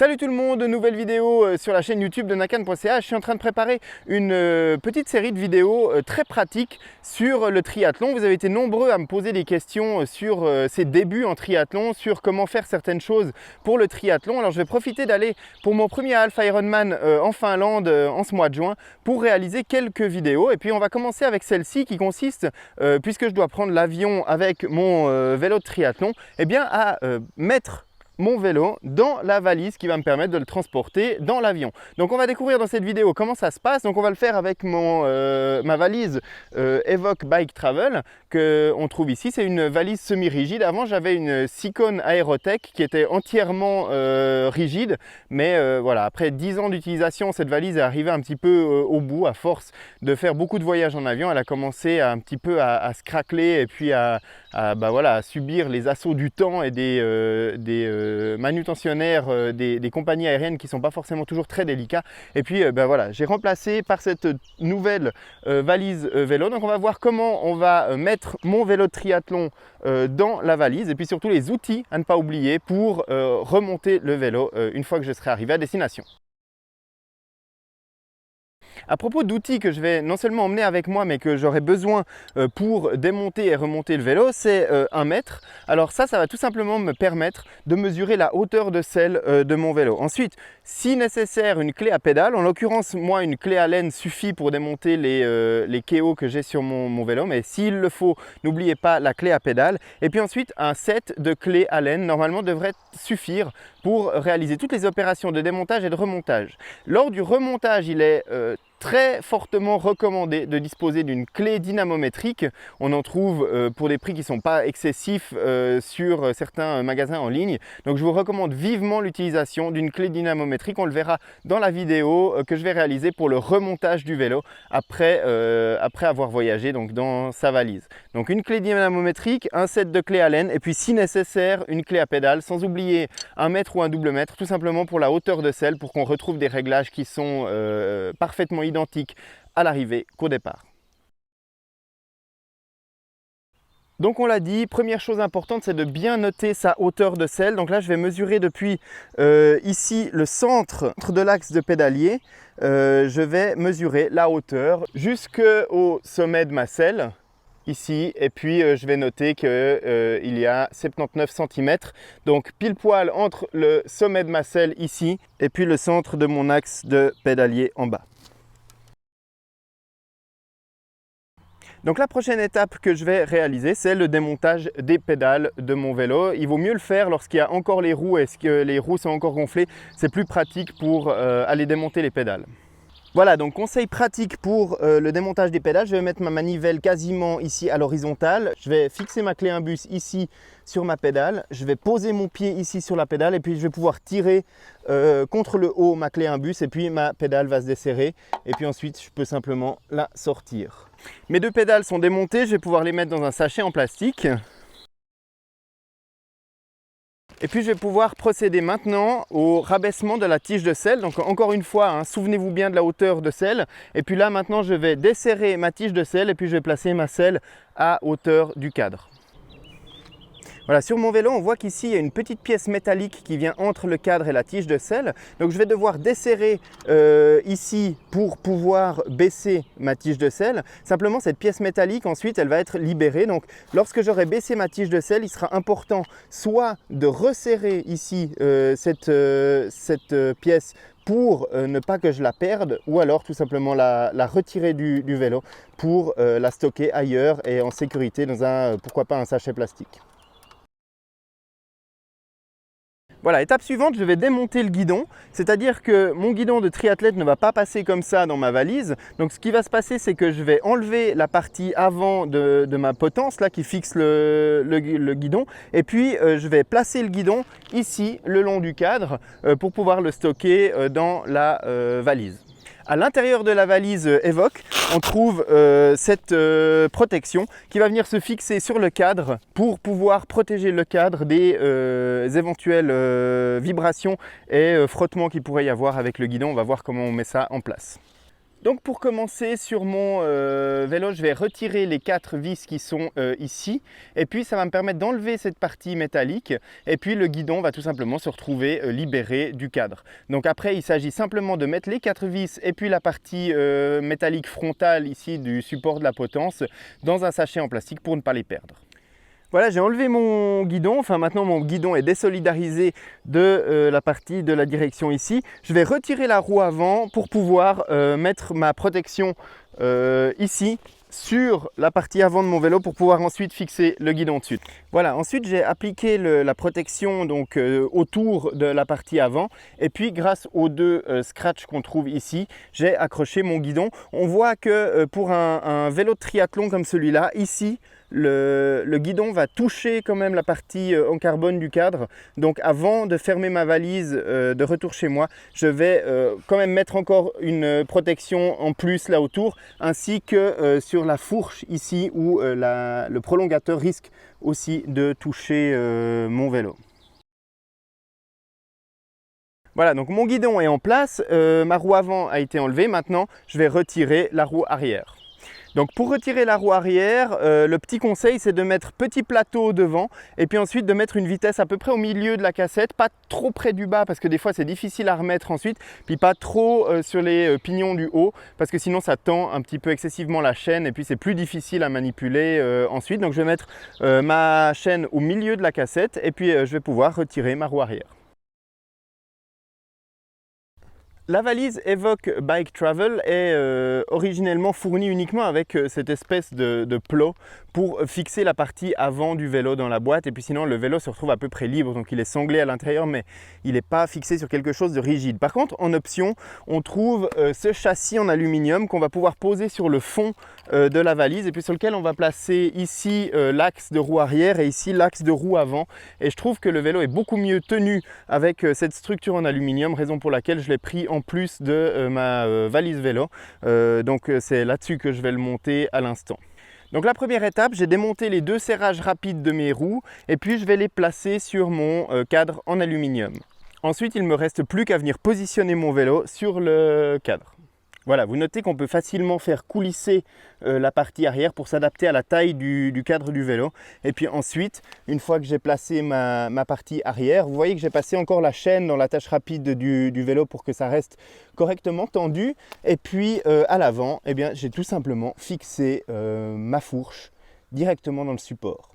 Salut tout le monde, nouvelle vidéo sur la chaîne YouTube de nakan.ch. Je suis en train de préparer une petite série de vidéos très pratiques sur le triathlon. Vous avez été nombreux à me poser des questions sur ses débuts en triathlon, sur comment faire certaines choses pour le triathlon. Alors je vais profiter d'aller pour mon premier Alpha Ironman en Finlande en ce mois de juin pour réaliser quelques vidéos. Et puis on va commencer avec celle-ci qui consiste, puisque je dois prendre l'avion avec mon vélo de triathlon, eh bien à mettre mon vélo dans la valise qui va me permettre de le transporter dans l'avion. Donc on va découvrir dans cette vidéo comment ça se passe. Donc on va le faire avec ma valise Evoque Bike Travel qu'on trouve ici. C'est une valise semi-rigide. Avant j'avais une Sikon Aerotech qui était entièrement rigide, mais voilà, après 10 ans d'utilisation, cette valise est arrivée un petit peu au bout. À force de faire beaucoup de voyages en avion, elle a commencé un petit peu à se craqueler et puis à subir les assauts du temps et des manutentionnaires des compagnies aériennes qui ne sont pas forcément toujours très délicats. Et puis voilà, j'ai remplacé par cette nouvelle valise vélo. Donc on va voir comment on va mettre mon vélo de triathlon dans la valise et puis surtout les outils à ne pas oublier pour remonter le vélo une fois que je serai arrivé à destination. À propos d'outils que je vais non seulement emmener avec moi, mais que j'aurai besoin pour démonter et remonter le vélo, c'est un mètre. Alors ça va tout simplement me permettre de mesurer la hauteur de selle de mon vélo. Ensuite, si nécessaire, une clé à pédale. En l'occurrence, moi, une clé Allen suffit pour démonter les KO que j'ai sur mon vélo. Mais s'il le faut, n'oubliez pas la clé à pédale. Et puis ensuite, un set de clés Allen, normalement, devrait suffire pour réaliser toutes les opérations de démontage et de remontage. Lors du remontage, il est très fortement recommandé de disposer d'une clé dynamométrique. On en trouve pour des prix qui ne sont pas excessifs sur certains magasins en ligne. Donc je vous recommande vivement l'utilisation d'une clé dynamométrique. On le verra dans la vidéo que je vais réaliser pour le remontage du vélo après avoir voyagé donc dans sa valise. Donc une clé dynamométrique, un set de clés Allen et puis si nécessaire une clé à pédale, sans oublier un mètre ou un double mètre, tout simplement pour la hauteur de selle, pour qu'on retrouve des réglages qui sont parfaitement identique à l'arrivée qu'au départ. Donc on l'a dit, première chose importante, c'est de bien noter sa hauteur de selle. Donc là je vais mesurer depuis ici le centre de l'axe de pédalier. Je vais mesurer la hauteur jusqu'au sommet de ma selle ici, et puis je vais noter qu'il y a 79 cm, donc pile poil entre le sommet de ma selle ici et puis le centre de mon axe de pédalier en bas. Donc la prochaine étape que je vais réaliser, c'est le démontage des pédales de mon vélo. Il vaut mieux le faire lorsqu'il y a encore les roues et que les roues sont encore gonflées. C'est plus pratique pour aller démonter les pédales. Voilà, donc conseil pratique pour le démontage des pédales. Je vais mettre ma manivelle quasiment ici à l'horizontale. Je vais fixer ma clé imbus ici sur ma pédale. Je vais poser mon pied ici sur la pédale et puis je vais pouvoir tirer contre le haut ma clé imbus et puis ma pédale va se desserrer. Et puis ensuite, je peux simplement la sortir. Mes deux pédales sont démontées. Je vais pouvoir les mettre dans un sachet en plastique. Et puis je vais pouvoir procéder maintenant au rabaissement de la tige de selle. Donc encore une fois, hein, souvenez-vous bien de la hauteur de selle. Et puis là maintenant je vais desserrer ma tige de selle et puis je vais placer ma selle à hauteur du cadre. Voilà, sur mon vélo, on voit qu'ici, il y a une petite pièce métallique qui vient entre le cadre et la tige de selle. Donc, je vais devoir desserrer ici pour pouvoir baisser ma tige de selle. Simplement, cette pièce métallique, ensuite, elle va être libérée. Donc, lorsque j'aurai baissé ma tige de selle, il sera important soit de resserrer ici cette pièce pour ne pas que je la perde, ou alors tout simplement la retirer du vélo pour la stocker ailleurs et en sécurité dans pourquoi pas un sachet plastique. Voilà, étape suivante, je vais démonter le guidon, c'est-à-dire que mon guidon de triathlète ne va pas passer comme ça dans ma valise. Donc ce qui va se passer, c'est que je vais enlever la partie avant de ma potence là, qui fixe le guidon, et puis je vais placer le guidon ici, le long du cadre, pour pouvoir le stocker dans la valise. À l'intérieur de la valise Evoque, on trouve cette protection qui va venir se fixer sur le cadre pour pouvoir protéger le cadre des éventuelles vibrations et frottements qu'il pourrait y avoir avec le guidon. On va voir comment on met ça en place. Donc pour commencer sur mon vélo, je vais retirer les 4 vis qui sont ici et puis ça va me permettre d'enlever cette partie métallique et puis le guidon va tout simplement se retrouver libéré du cadre. Donc après il s'agit simplement de mettre les 4 vis et puis la partie métallique frontale ici du support de la potence dans un sachet en plastique pour ne pas les perdre. Voilà, j'ai enlevé mon guidon, enfin maintenant mon guidon est désolidarisé de la partie de la direction ici. Je vais retirer la roue avant pour pouvoir mettre ma protection ici sur la partie avant de mon vélo pour pouvoir ensuite fixer le guidon dessus. Voilà, ensuite j'ai appliqué la protection donc autour de la partie avant et puis grâce aux 2 scratchs qu'on trouve ici, j'ai accroché mon guidon. On voit que pour un vélo de triathlon comme celui-là, ici, le guidon va toucher quand même la partie en carbone du cadre. Donc avant de fermer ma valise de retour chez moi, je vais quand même mettre encore une protection en plus là autour, ainsi que sur la fourche ici où le prolongateur risque aussi de toucher mon vélo. Voilà, donc mon guidon est en place, ma roue avant a été enlevée, maintenant je vais retirer la roue arrière. Donc pour retirer la roue arrière, le petit conseil c'est de mettre petit plateau devant et puis ensuite de mettre une vitesse à peu près au milieu de la cassette, pas trop près du bas parce que des fois c'est difficile à remettre ensuite, puis pas trop sur les pignons du haut parce que sinon ça tend un petit peu excessivement la chaîne et puis c'est plus difficile à manipuler ensuite. Donc je vais mettre ma chaîne au milieu de la cassette et puis je vais pouvoir retirer ma roue arrière. La valise Evoque Bike Travel est originellement fournie uniquement avec cette espèce de plot pour fixer la partie avant du vélo dans la boîte et puis sinon le vélo se retrouve à peu près libre, donc il est sanglé à l'intérieur mais il n'est pas fixé sur quelque chose de rigide. Par contre en option on trouve ce châssis en aluminium qu'on va pouvoir poser sur le fond de la valise et puis sur lequel on va placer ici l'axe de roue arrière et ici l'axe de roue avant, et je trouve que le vélo est beaucoup mieux tenu avec cette structure en aluminium, raison pour laquelle je l'ai pris en plus de ma valise vélo. Donc c'est là-dessus que je vais le monter à l'instant. Donc la première étape, j'ai démonté les 2 serrages rapides de mes roues et puis je vais les placer sur mon cadre en aluminium. Ensuite, il ne me reste plus qu'à venir positionner mon vélo sur le cadre. Voilà, vous notez qu'on peut facilement faire coulisser la partie arrière pour s'adapter à la taille du cadre du vélo. Et puis ensuite, une fois que j'ai placé ma partie arrière, vous voyez que j'ai passé encore la chaîne dans l'attache rapide du vélo pour que ça reste correctement tendu. Et puis à l'avant, eh bien, j'ai tout simplement fixé ma fourche directement dans le support.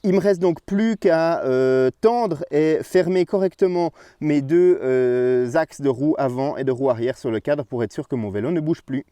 Il me reste donc plus qu'à tendre et fermer correctement mes 2 axes de roue avant et de roue arrière sur le cadre pour être sûr que mon vélo ne bouge plus.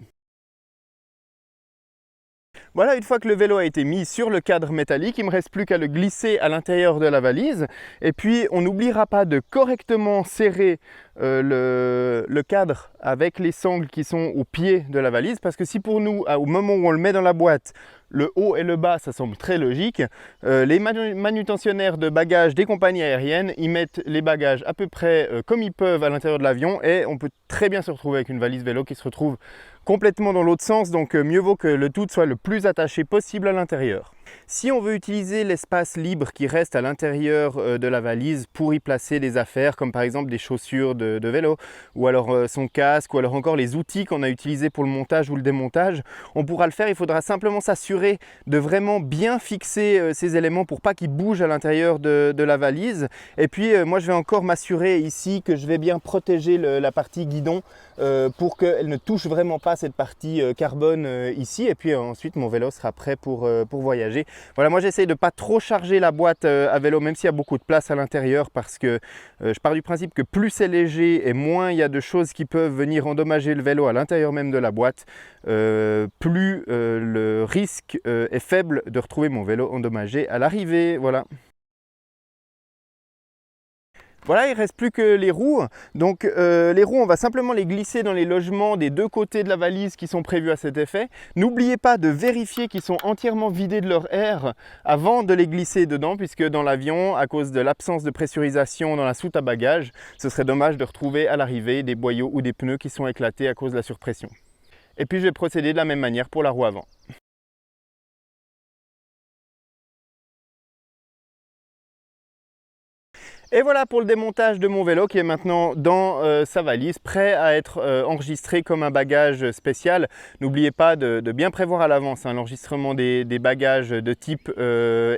Voilà, une fois que le vélo a été mis sur le cadre métallique, il ne me reste plus qu'à le glisser à l'intérieur de la valise. Et puis, on n'oubliera pas de correctement serrer le cadre avec les sangles qui sont au pied de la valise. Parce que si pour nous, au moment où on le met dans la boîte, le haut et le bas, ça semble très logique, les manutentionnaires de bagages des compagnies aériennes, ils mettent les bagages à peu près comme ils peuvent à l'intérieur de l'avion et on peut très bien se retrouver avec une valise vélo qui se retrouve complètement dans l'autre sens, donc mieux vaut que le tout soit le plus attaché possible à l'intérieur. Si on veut utiliser l'espace libre qui reste à l'intérieur de la valise pour y placer des affaires comme par exemple des chaussures de vélo ou alors son casque ou alors encore les outils qu'on a utilisés pour le montage ou le démontage, on pourra le faire. Il faudra simplement s'assurer de vraiment bien fixer ces éléments pour pas qu'ils bougent à l'intérieur de la valise. Et puis moi je vais encore m'assurer ici que je vais bien protéger la partie guidon pour qu'elle ne touche vraiment pas cette partie carbone ici, et puis ensuite mon vélo sera prêt pour voyager. Voilà, moi j'essaye de ne pas trop charger la boîte à vélo même s'il y a beaucoup de place à l'intérieur parce que je pars du principe que plus c'est léger et moins il y a de choses qui peuvent venir endommager le vélo à l'intérieur même de la boîte, plus le risque est faible de retrouver mon vélo endommagé à l'arrivée. Voilà. Voilà, il ne reste plus que les roues. Donc les roues, on va simplement les glisser dans les logements des 2 côtés de la valise qui sont prévus à cet effet. N'oubliez pas de vérifier qu'ils sont entièrement vidés de leur air avant de les glisser dedans, puisque dans l'avion, à cause de l'absence de pressurisation dans la soute à bagages, ce serait dommage de retrouver à l'arrivée des boyaux ou des pneus qui sont éclatés à cause de la surpression. Et puis je vais procéder de la même manière pour la roue avant. Et voilà pour le démontage de mon vélo qui est maintenant dans sa valise, prêt à être enregistré comme un bagage spécial. N'oubliez pas de bien prévoir à l'avance l'enregistrement des bagages de type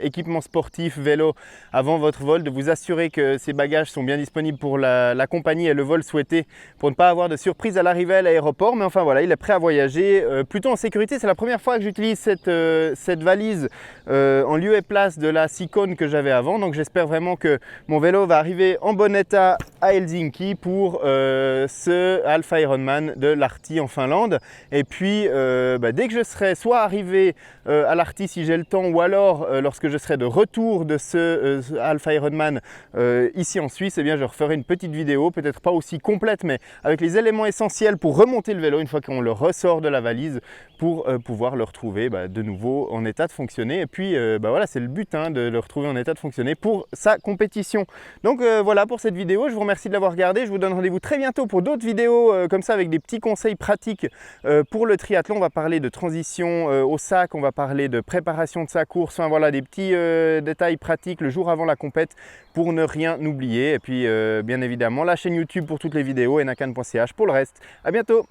équipement sportif, vélo avant votre vol, de vous assurer que ces bagages sont bien disponibles pour la compagnie et le vol souhaité pour ne pas avoir de surprise à l'arrivée à l'aéroport. Mais enfin voilà, il est prêt à voyager plutôt en sécurité. C'est la première fois que j'utilise cette valise en lieu et place de la Seacone que j'avais avant, donc j'espère vraiment que mon vélo va arriver en bon état à Helsinki pour ce Half Ironman de l'Arti en Finlande. Et puis dès que je serai soit arrivé à l'Arti si j'ai le temps, ou alors lorsque je serai de retour de ce Half Ironman ici en Suisse, eh bien, je referai une petite vidéo, peut-être pas aussi complète, mais avec les éléments essentiels pour remonter le vélo une fois qu'on le ressort de la valise, pour pouvoir le retrouver de nouveau en état de fonctionner. Et puis voilà, c'est le but de le retrouver en état de fonctionner pour sa compétition. Donc voilà pour cette vidéo, je vous remercie de l'avoir regardée. Je vous donne rendez-vous très bientôt pour d'autres vidéos comme ça avec des petits conseils pratiques pour le triathlon. On va parler de transition au sac, on va parler de préparation de sa course, enfin voilà des petits détails pratiques le jour avant la compète pour ne rien oublier. Et puis bien évidemment la chaîne YouTube pour toutes les vidéos et nakan.ch pour le reste. À bientôt.